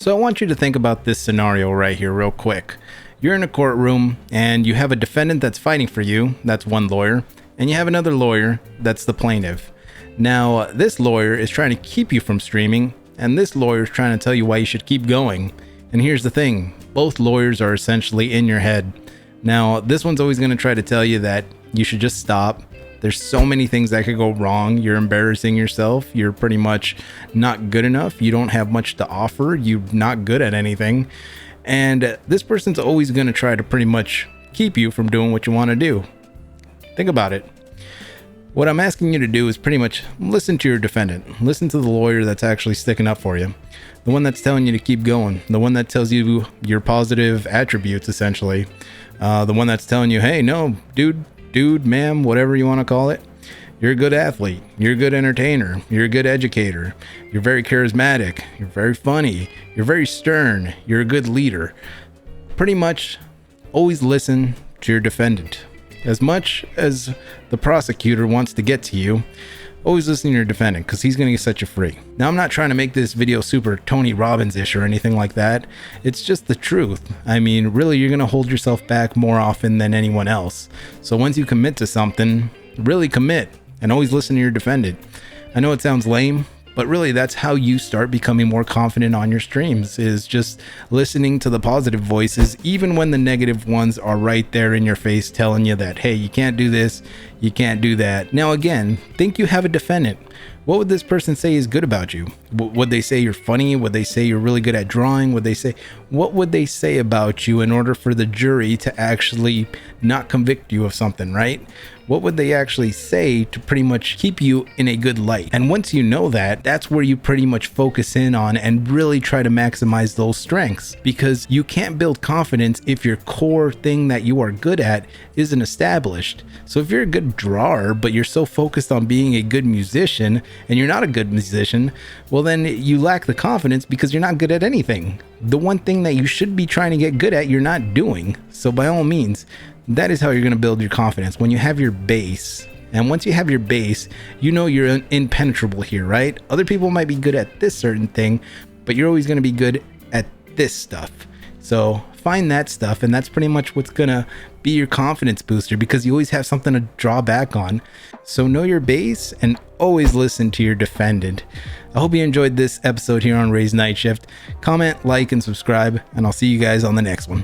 So I want you to think about this scenario right here real quick. You're in a courtroom and you have a defendant that's fighting for you, that's one lawyer, and you have another lawyer, that's the plaintiff. Now, this lawyer is trying to keep you from streaming, and this lawyer is trying to tell you why you should keep going. And here's the thing, both lawyers are essentially in your head. Now, this one's always going to try to tell you that you should just stop. There's so many things that could go wrong. You're embarrassing yourself. You're pretty much not good enough. You don't have much to offer. You're not good at anything. And this person's always going to try to pretty much keep you from doing what you want to do. Think about it. What I'm asking you to do is pretty much listen to your defendant. Listen to the lawyer that's actually sticking up for you. The one that's telling you to keep going. The one that tells you your positive attributes, essentially. The one that's telling you, hey, no, dude, ma'am, whatever you want to call it. You're a good athlete. You're a good entertainer. You're a good educator. You're very charismatic. You're very funny. You're very stern. You're a good leader. Pretty much always listen to your defendant. As much as the prosecutor wants to get to you, always listen to your defendant because he's going to set you free. Now, I'm not trying to make this video super Tony Robbins-ish or anything like that. It's just the truth. I mean, really, you're going to hold yourself back more often than anyone else. So once you commit to something, really commit and always listen to your defendant. I know it sounds lame, but really that's how you start becoming more confident on your streams, is just listening to the positive voices, even when the negative ones are right there in your face telling you that, hey, you can't do this, you can't do that. Now, again, think you have a defendant. What would this person say is good about you? Would they say you're funny? Would they say you're really good at drawing? What would they say about you in order for the jury to actually not convict you of something, right? What would they actually say to pretty much keep you in a good light? And once you know that, that's where you pretty much focus in on and really try to maximize those strengths, because you can't build confidence if your core thing that you are good at isn't established. So if you're a good drawer, but you're so focused on being a good musician and you're not a good musician, well, then you lack the confidence because you're not good at anything. The one thing that you should be trying to get good at, you're not doing. So by all means, that is how you're going to build your confidence, when you have your base. And once you have your base, you know you're impenetrable here, right? Other people might be good at this certain thing, but you're always going to be good at this stuff. So find that stuff, and that's pretty much what's going to be your confidence booster, because you always have something to draw back on. So know your base and always listen to your defendant. I hope you enjoyed this episode here on Ray's Night Shift. Comment, like, and subscribe, and I'll see you guys on the next one.